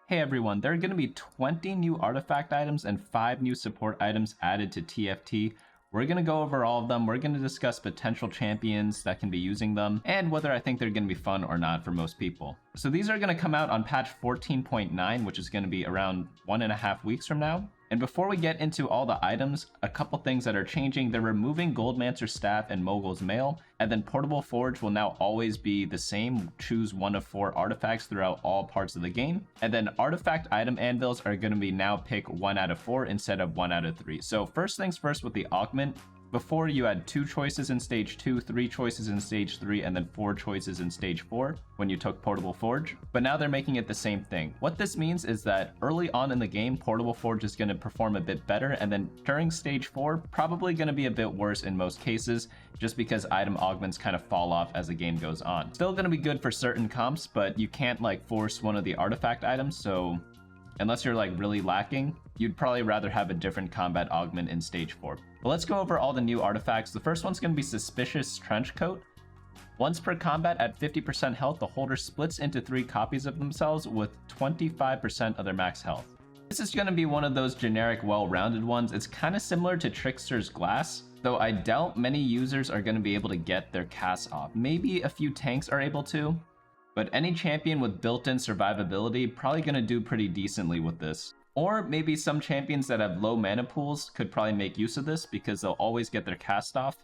Hey everyone, there are going to be 20 new artifact items and 5 new support items added to TFT. We're going to go over all of them. We're going to discuss potential champions that can be using them and whether I think they're going to be fun or not for most people. So these are going to come out on patch 14.9, which is going to be around 1.5 weeks from now. And before we get into all the items, a couple things that are changing. They're removing Goldmancer's Staff and Mogul's Mail, and then Portable Forge will now always be the same. Choose one of 4 artifacts throughout all parts of the game. And then artifact item anvils are going to be now pick 1 out of 4 instead of 1 out of 3. So first things first with the augment. Before you had 2 choices in stage 2, 3 choices in stage 3, and then 4 choices in stage 4 when you took Portable Forge. But now they're making it the same thing. What this means is that early on in the game, Portable Forge is going to perform a bit better, and then during stage 4, probably going to be a bit worse in most cases, just because item augments kind of fall off as the game goes on. Still going to be good for certain comps, but you can't like force one of the artifact items, so unless you're like really lacking, you'd probably rather have a different combat augment in stage 4. But let's go over all the new artifacts. The first one's going to be Suspicious Trenchcoat. Once per combat at 50% health, the holder splits into 3 copies of themselves with 25% of their max health. This is going to be one of those generic well-rounded ones. It's kind of similar to Trickster's Glass, though I doubt many users are going to be able to get their casts off. Maybe a few tanks are able to, but any champion with built-in survivability probably going to do pretty decently with this. Or maybe some champions that have low mana pools could probably make use of this because they'll always get their cast off,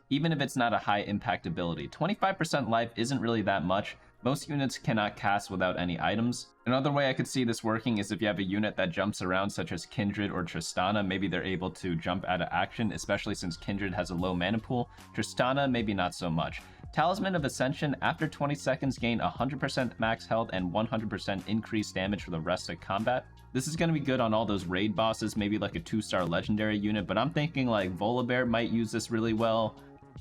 even if it's not a high impact ability. 25% life isn't really that much. Most units cannot cast without any items. Another way I could see this working is if you have a unit that jumps around, such as Kindred or Tristana, maybe they're able to jump out of action, especially since Kindred has a low mana pool. Tristana, maybe not so much. Talisman of Ascension, after 20 seconds gain 100% max health and 100% increased damage for the rest of combat. This is going to be good on all those raid bosses, maybe like a 2-star legendary unit, but I'm thinking like Volibear might use this really well.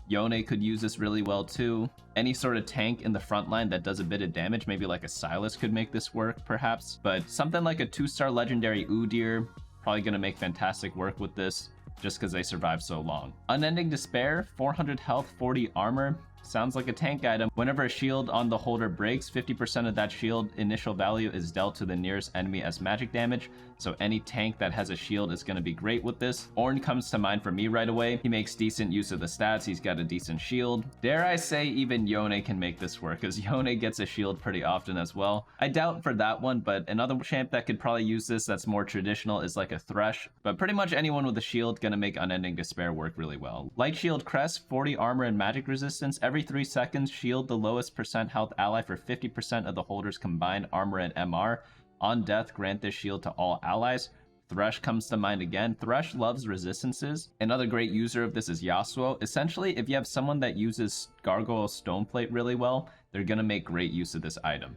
Yone could use this really well too. Any sort of tank in the front line that does a bit of damage, maybe like a Sylas could make this work perhaps. But something like a 2-star legendary Udyr, probably going to make fantastic work with this, just because they survive so long. Unending Despair, 400 health, 40 armor. Sounds like a tank item. Whenever a shield on the holder breaks, 50% of that shield initial value is dealt to the nearest enemy as magic damage, so any tank that has a shield is going to be great with this. Ornn comes to mind for me right away. He makes decent use of the stats, he's got a decent shield. Dare I say even Yone can make this work, because Yone gets a shield pretty often as well. I doubt for that one, but another champ that could probably use this that's more traditional is like a Thresh, but pretty much anyone with a shield gonna make Unending Despair work really well. Light Shield Crest, 40 armor and magic resistance. Every 3 seconds, shield the lowest percent health ally for 50% of the holder's combined armor and MR. On death, grant this shield to all allies. Thresh comes to mind again. Thresh loves resistances. Another great user of this is Yasuo. Essentially, if you have someone that uses Gargoyle Stoneplate really well, they're going to make great use of this item.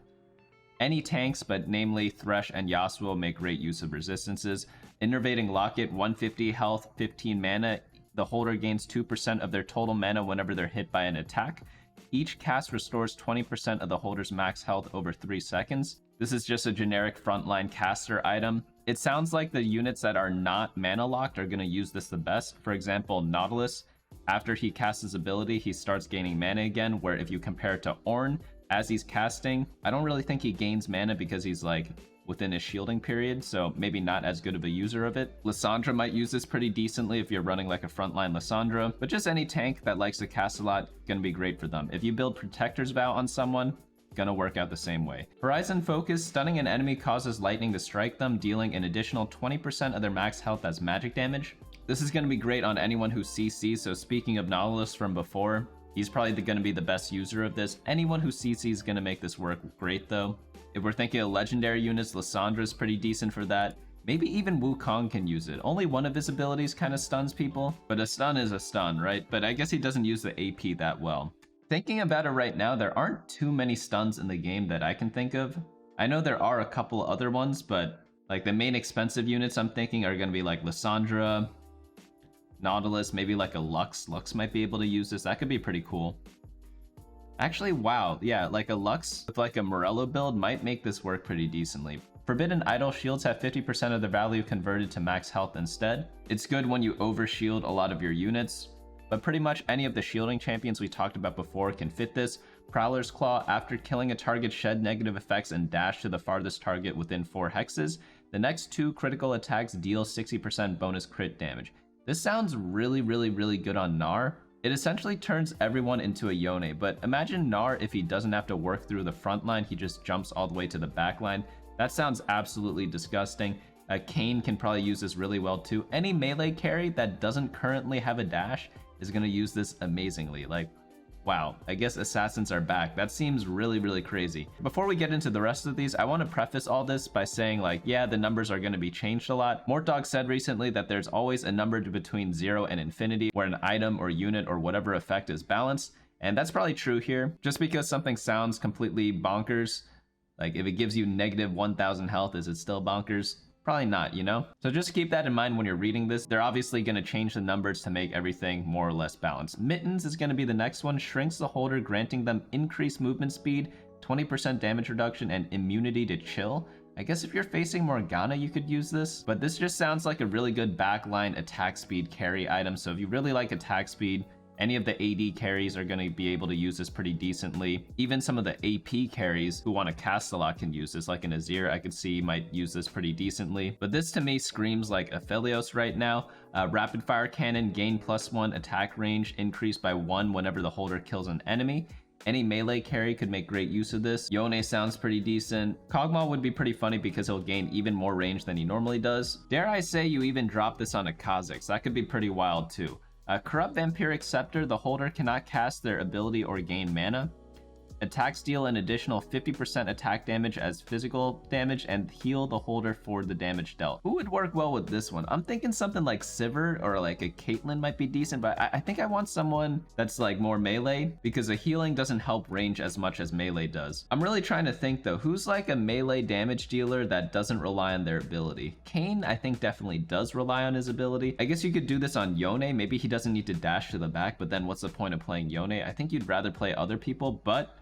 Any tanks, but namely Thresh and Yasuo, make great use of resistances. Innervating Locket, 150 health, 15 mana. The holder gains 2% of their total mana whenever they're hit by an attack. Each cast restores 20% of the holder's max health over 3 seconds. This is just a generic frontline caster item. It sounds like the units that are not mana locked are going to use this the best. For example, Nautilus, after he casts his ability, he starts gaining mana again, where if you compare it to Ornn, as he's casting, I don't really think he gains mana because he's like within his shielding period, so maybe not as good of a user of it. Lissandra might use this pretty decently if you're running like a frontline Lissandra, but just any tank that likes to cast a lot, gonna be great for them. If you build Protector's Vow on someone, gonna work out the same way. Horizon Focus, stunning an enemy causes lightning to strike them, dealing an additional 20% of their max health as magic damage. This is gonna be great on anyone who CCs, so speaking of Nautilus from before, he's probably going to be the best user of this. Anyone who CC is going to make this work great though. If we're thinking of legendary units, Lissandra is pretty decent for that. Maybe even Wukong can use it. Only one of his abilities kind of stuns people, but a stun is a stun, right? But I guess he doesn't use the AP that well. Thinking about it right now, there aren't too many stuns in the game that I can think of. I know there are a couple other ones, but like the main expensive units I'm thinking are going to be like Lissandra, Nautilus, maybe like a Lux. Lux might be able to use this. That could be pretty cool. Actually, wow, yeah, like a Lux with like a Morello build might make this work pretty decently. Forbidden Idol shields have 50% of the value converted to max health instead. It's good when you overshield a lot of your units, but pretty much any of the shielding champions we talked about before can fit this. Prowler's Claw. After killing a target, shed negative effects and dash to the farthest target within 4 hexes. The next 2 critical attacks deal 60% bonus crit damage. This sounds really good on Gnar. It essentially turns everyone into a Yone, but imagine Gnar if he doesn't have to work through the front line, he just jumps all the way to the back line. That sounds absolutely disgusting. Kayn can probably use this really well too. Any melee carry that doesn't currently have a dash is going to use this amazingly. Like, wow, I guess assassins are back. That seems really crazy. Before we get into the rest of these, I want to preface all this by saying, like, yeah, the numbers are going to be changed a lot. Mortdog said recently that there's always a number between 0 and infinity where an item or unit or whatever effect is balanced, and that's probably true here. Just because something sounds completely bonkers, like if it gives you negative 1000 health, is it still bonkers? Probably not, you know? So just keep that in mind when you're reading this. They're obviously going to change the numbers to make everything more or less balanced. Mittens is going to be the next one. Shrinks the holder, granting them increased movement speed, 20% damage reduction, and immunity to chill. I guess if you're facing Morgana, you could use this, but this just sounds like a really good backline attack speed carry item. So if you really like attack speed, any of the AD carries are going to be able to use this pretty decently. Even some of the AP carries who want to cast a lot can use this, like an Azir I could see might use this pretty decently. But this to me screams like Aphelios right now. Rapid Fire Cannon, gain +1 attack range, increased by 1 whenever the holder kills an enemy. Any melee carry could make great use of this. Yone sounds pretty decent. Kog'Maw would be pretty funny because he'll gain even more range than he normally does. Dare I say you even drop this on a Kha'Zix. That could be pretty wild too. Corrupt Vampiric Scepter, the holder cannot cast their ability or gain mana. Attacks deal an additional 50% attack damage as physical damage and heal the holder for the damage dealt. Who would work well with this one? I'm thinking something like Sivir or like a Caitlyn might be decent, but I think I want someone that's like more melee because the healing doesn't help range as much as melee does. I'm really trying to think though, who's like a melee damage dealer that doesn't rely on their ability? Kayn, I think definitely does rely on his ability. I guess you could do this on Yone. Maybe he doesn't need to dash to the back, but then what's the point of playing Yone? I think you'd rather play other people, but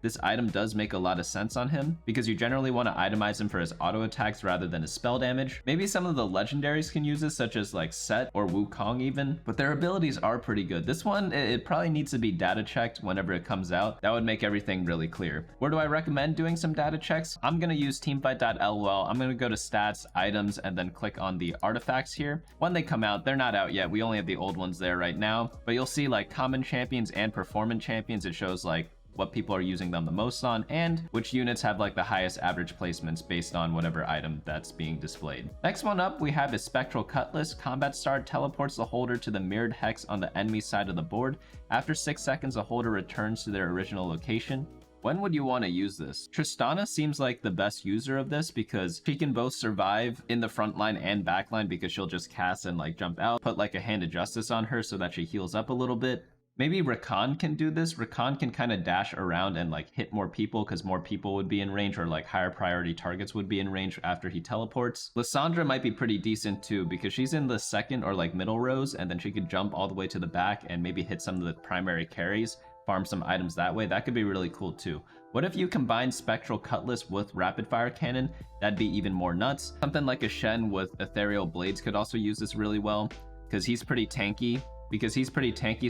this item does make a lot of sense on him because you generally want to itemize him for his auto attacks rather than his spell damage. Maybe some of the legendaries can use this, such as like Set or Wukong even, but their abilities are pretty good. This one, it probably needs to be data checked whenever it comes out. That would make everything really clear. Where do I recommend doing some data checks? I'm going to use teamfight.lol. I'm going to go to stats, items, and then click on the artifacts here. When they come out, they're not out yet. We only have the old ones there right now, but you'll see like common champions and performance champions. It shows like what people are using them the most on, and which units have like the highest average placements based on whatever item that's being displayed. Next one up, we have is Spectral Cutlass. Combat Star teleports the holder to the mirrored hex on the enemy side of the board. After 6 seconds, the holder returns to their original location. When would you want to use this? Tristana seems like the best user of this because she can both survive in the front line and back line because she'll just cast and like jump out, put like a Hand of Justice on her so that she heals up a little bit. Maybe Rakan can do this. Rakan can kind of dash around and like hit more people because more people would be in range, or like higher priority targets would be in range after he teleports. Lissandra might be pretty decent too because she's in the second or like middle rows, and then she could jump all the way to the back and maybe hit some of the primary carries, farm some items that way. That could be really cool too. What if you combine Spectral Cutlass with Rapid Fire Cannon? That'd be even more nuts. Something like a Shen with Ethereal Blades could also use this really well because he's pretty tanky.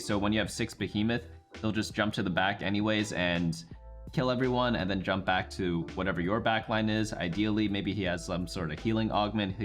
So when you have 6 Behemoth, they'll just jump to the back anyways and kill everyone and then jump back to whatever your backline is. Ideally, maybe he has some sort of healing augment.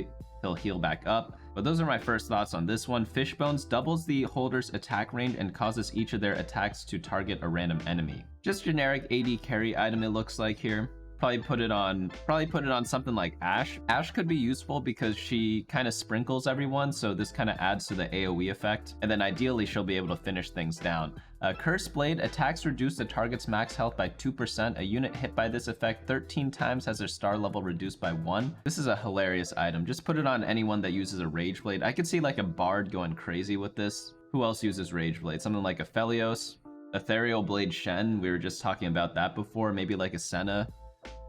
He'll heal back up. But those are my first thoughts on this one. Fishbones doubles the holder's attack range and causes each of their attacks to target a random enemy. Just generic AD carry item it looks like here. Probably put it on something like Ashe. Ashe could be useful because she kind of sprinkles everyone, so this kind of adds to the AoE effect, and then ideally she'll be able to finish things down. Curse Blade, attacks reduce the target's max health by 2%. A unit hit by this effect 13 times has their star level reduced by 1. This is a hilarious item. Just put it on anyone that uses a Rage Blade. I could see like a Bard going crazy with this. Who else uses Rage Blade? Something like Aphelios, Ethereal Blade Shen, we were just talking about that before, maybe like a Senna.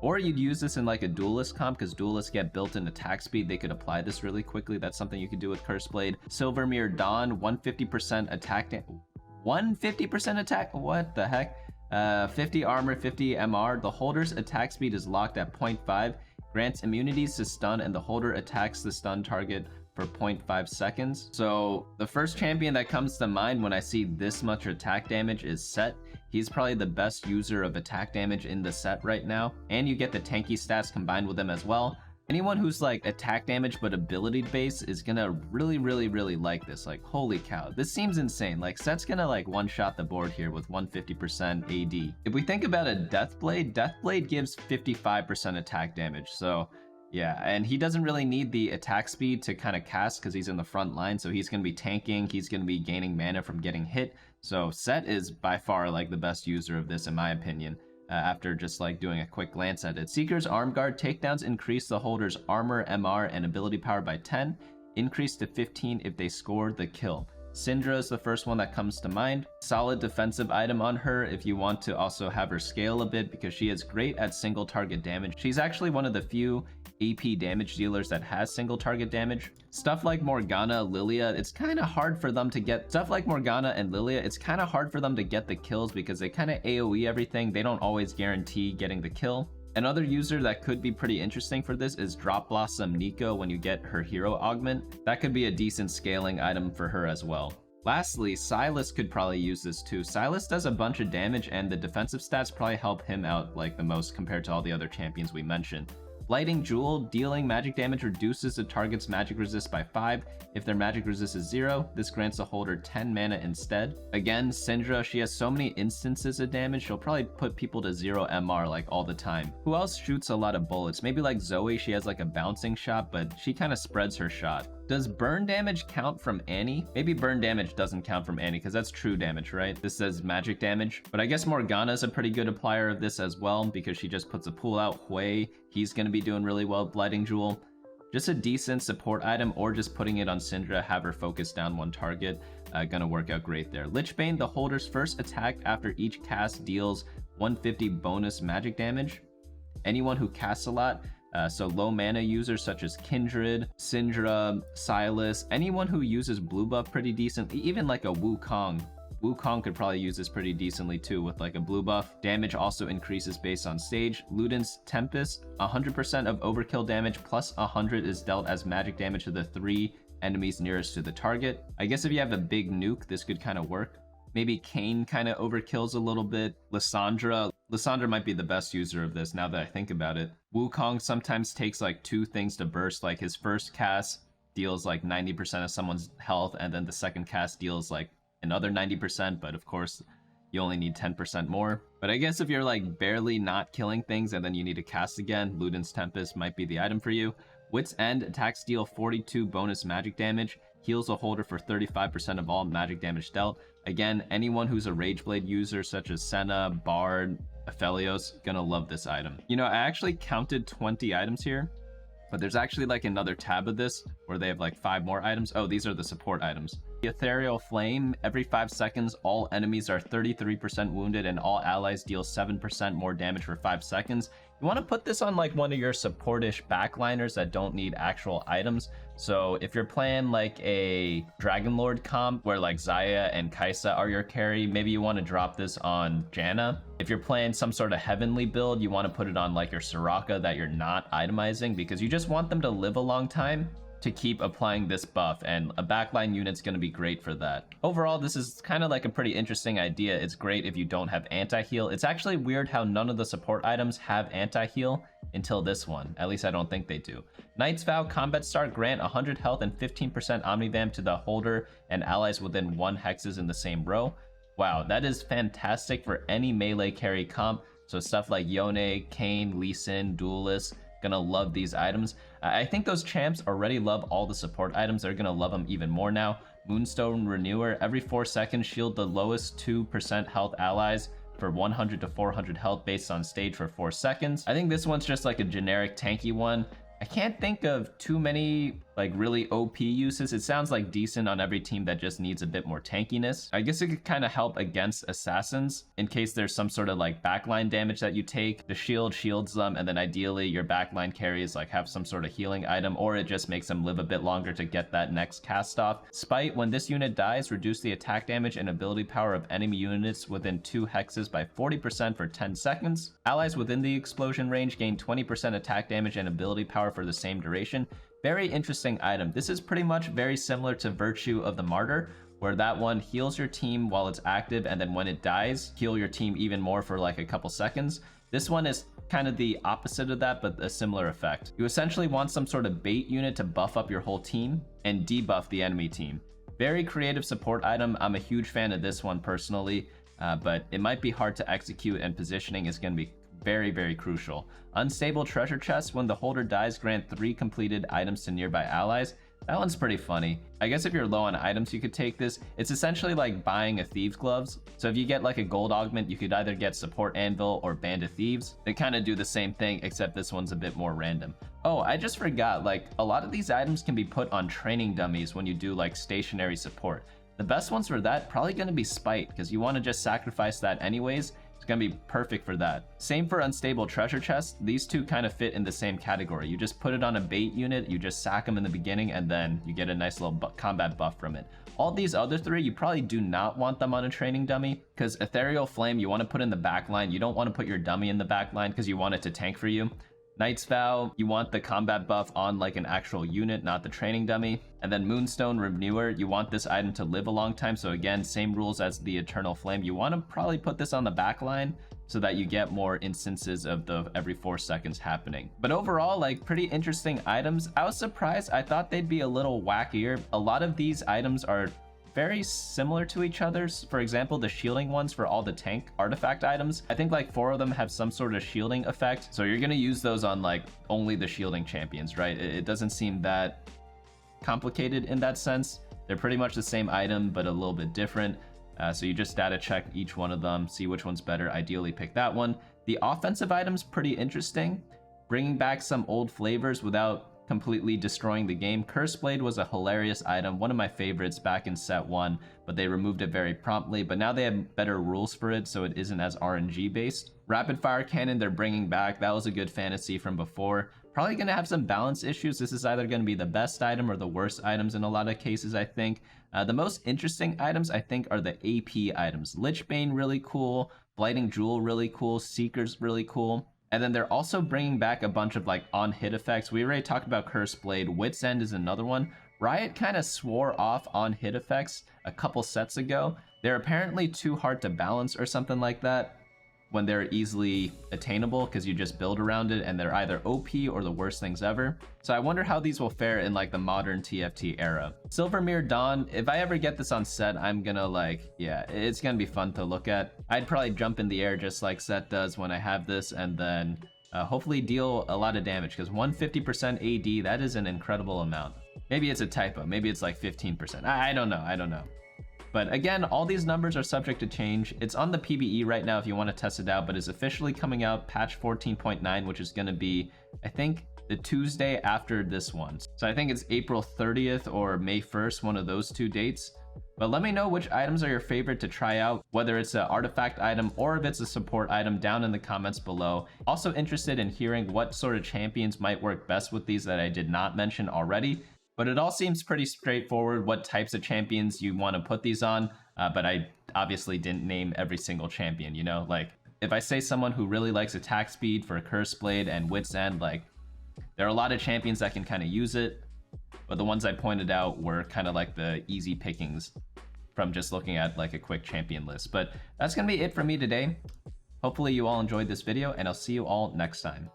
Or you'd use this in like a Duelist comp because Duelists get built-in attack speed. They could apply this really quickly. That's something you could do with Curse Blade. Silvermere Dawn, 150% attack. 150% attack? What the heck? 50 armor, 50 MR. The holder's attack speed is locked at 0.5. Grants immunities to stun, and the holder attacks the stun target for 0.5 seconds. So the first champion that comes to mind when I see this much attack damage is Sett. He's probably the best user of attack damage in the set right now, and you get the tanky stats combined with him as well. Anyone who's like attack damage but ability base is gonna really like this. Like, holy cow, this seems insane. Like, Sett's gonna like one-shot the board here with 150% AD. If we think about a Deathblade gives 55% attack damage, so yeah, and he doesn't really need the attack speed to kind of cast because he's in the front line, so he's going to be tanking, he's going to be gaining mana from getting hit. So Sett is by far like the best user of this in my opinion, after just like doing a quick glance at it. Seeker's Arm Guard takedowns increase the holder's armor, MR, and ability power by 10, increase to 15 if they score the kill. Syndra is the first one that comes to mind. Solid defensive item on her if you want to also have her scale a bit because she is great at single target damage. She's actually one of the few AP damage dealers that has single target damage. Stuff like Morgana, Lilia, it's kind of hard for them to get. Stuff like Morgana and Lilia, it's kind of hard for them to get the kills because they kind of AoE everything. They don't always guarantee getting the kill. Another user that could be pretty interesting for this is Drop Blossom Neeko when you get her hero augment. That could be a decent scaling item for her as well. Lastly, Sylas could probably use this too. Sylas does a bunch of damage and the defensive stats probably help him out like the most compared to all the other champions we mentioned. Blighting Jewel, dealing magic damage reduces the target's magic resist by 5. If their magic resist is 0, this grants the holder 10 mana instead. Again, Syndra, she has so many instances of damage, she'll probably put people to 0 MR like all the time. Who else shoots a lot of bullets? Maybe like Zoe, she has like a bouncing shot, but she kind of spreads her shot. Does burn damage count from Annie? Maybe burn damage doesn't count from Annie because that's true damage, right? This says magic damage. But I guess Morgana is a pretty good applier of this as well because she just puts a pool out. Hui, he's going to be doing really well. Blighting Jewel, just a decent support item, or just putting it on Syndra, have her focus down one target. Gonna work out great there. Lichbane, the holder's first attack after each cast deals 150 bonus magic damage. Anyone who casts a lot, so low mana users such as Kindred, Syndra, Sylas, anyone who uses blue buff pretty decently, even like a Wukong. Wukong could probably use this pretty decently too with like a blue buff. Damage also increases based on stage. Luden's Tempest, 100% of overkill damage plus 100 is dealt as magic damage to the 3 enemies nearest to the target. I guess if you have a big nuke, this could kind of work. Maybe Kayn kind of overkills a little bit. Lissandra might be the best user of this now that I think about it. Wukong sometimes takes like 2 things to burst, like his first cast deals like 90% of someone's health, and then the second cast deals like another 90%, but of course you only need 10% more. But I guess if you're like barely not killing things and then you need to cast again, Luden's Tempest might be the item for you. Wit's End, attacks deal 42 bonus magic damage, heals a holder for 35% of all magic damage dealt. Again, anyone who's a Rageblade user such as Senna, Bard, Aphelios, gonna love this item. You know, I actually counted 20 items here, but there's actually like another tab of this where they have like 5 more items. Oh, these are the support items. The Ethereal Flame, every 5 seconds, all enemies are 33% wounded and all allies deal 7% more damage for 5 seconds. You want to put this on like one of your supportish backliners that don't need actual items. So if you're playing like a Dragonlord comp where like Xayah and Kai'Sa are your carry, maybe you want to drop this on Janna. If you're playing some sort of heavenly build, you want to put it on like your Soraka that you're not itemizing because you just want them to live a long time to keep applying this buff, and a backline unit's going to be great for that. Overall, this is kind of like a pretty interesting idea. It's great if you don't have anti-heal. It's actually weird how none of the support items have anti-heal until this one. At least I don't think they do. Knight's Vow, Combat Start, grant 100 health and 15% Omnivamp to the holder and allies within 1 hexes in the same row. Wow, that is fantastic for any melee carry comp. So stuff like Yone, Kayn, Lee Sin, Duelist, gonna love these items. I think those champs already love all the support items. They're gonna love them even more now. Moonstone Renewer, every 4 seconds shield the lowest 2% health allies for 100 to 400 health based on stage for 4 seconds. I think this one's just like a generic tanky one. I can't think of too many like really OP uses. It sounds like decent on every team that just needs a bit more tankiness. I guess it could kind of help against assassins in case there's some sort of like backline damage that you take. The shield shields them, and then ideally your backline carries like have some sort of healing item, or it just makes them live a bit longer to get that next cast off. Spite, when this unit dies, reduce the attack damage and ability power of enemy units within 2 hexes by 40% for 10 seconds. Allies within the explosion range gain 20% attack damage and ability power for the same duration. Very interesting item. This is pretty much very similar to Virtue of the Martyr, where that one heals your team while it's active, and then when it dies, heal your team even more for like a couple seconds. This one is kind of the opposite of that, but a similar effect. You essentially want some sort of bait unit to buff up your whole team and debuff the enemy team. Very creative support item. I'm a huge fan of this one personally, but it might be hard to execute, and positioning is going to be very, very crucial. Unstable treasure chest. When the holder dies, grant 3 completed items to nearby allies. That one's pretty funny. I guess if you're low on items, you could take this. It's essentially like buying a Thieves' Gloves. So if you get like a gold augment, you could either get Support Anvil or Band of Thieves. They kind of do the same thing, except this one's a bit more random. Oh, I just forgot, like a lot of these items can be put on training dummies when you do like stationary support. The best ones for that probably going to be Spite, because you want to just sacrifice that anyways. It's going to be perfect for that. Same for Unstable Treasure Chest. These two kind of fit in the same category. You just put it on a bait unit, you just sack them in the beginning, and then you get a nice little combat buff from it. All these other 3, you probably do not want them on a training dummy, because Ethereal Flame you want to put in the back line. You don't want to put your dummy in the back line because you want it to tank for you. Knight's Vow, you want the combat buff on like an actual unit, not the training dummy. And then Moonstone Renewer, you want this item to live a long time. So again, same rules as the Eternal Flame. You want to probably put this on the back line so that you get more instances of the every 4 seconds happening. But overall, like pretty interesting items. I was surprised. I thought they'd be a little wackier. A lot of these items are very similar to each other's. For example, the shielding ones for all the tank artifact items, I think like 4 of them have some sort of shielding effect, so you're gonna use those on like only the shielding champions, right? It doesn't seem that complicated in that sense. They're pretty much the same item but a little bit different, so you just data check each one of them, see which one's better, ideally pick that one. The offensive item's pretty interesting, bringing back some old flavors without completely destroying the game. Curse Blade was a hilarious item, one of my favorites back in set 1, but they removed it very promptly. But now they have better rules for it, so it isn't as RNG based. Rapid Fire Cannon they're bringing back. That was a good fantasy from before. Probably going to have some balance issues. This is either going to be the best item or the worst items in a lot of cases, I think. The most interesting items, I think, are the AP items. Lichbane, really cool. Blighting Jewel, really cool. Seeker's really cool. And then they're also bringing back a bunch of like on-hit effects. We already talked about Curse Blade. Wit's End is another one. Riot kind of swore off on-hit effects a couple sets ago. They're apparently too hard to balance or something like that when they're easily attainable, because you just build around it, and they're either OP or the worst things ever. So I wonder how these will fare in like the modern TFT era. Silvermere Dawn, if I ever get this on set, I'm gonna like, yeah, it's gonna be fun to look at. I'd probably jump in the air just like Set does when I have this, and then hopefully deal a lot of damage, because 150% AD, that is an incredible amount. Maybe it's a typo, maybe it's like 15%. I don't know. But again, all these numbers are subject to change. It's on the PBE right now if you want to test it out, but it's officially coming out patch 14.9, which is going to be, I think, the Tuesday after this one. So I think it's April 30th or May 1st, one of those 2 dates. But let me know which items are your favorite to try out, whether it's an artifact item or if it's a support item, down in the comments below. Also interested in hearing what sort of champions might work best with these that I did not mention already. But it all seems pretty straightforward what types of champions you want to put these on, but I obviously didn't name every single champion, you know? Like, if I say someone who really likes attack speed for Curse Blade and Wit's End, like, there are a lot of champions that can kind of use it, but the ones I pointed out were kind of like the easy pickings from just looking at like a quick champion list. But that's going to be it for me today. Hopefully you all enjoyed this video, and I'll see you all next time.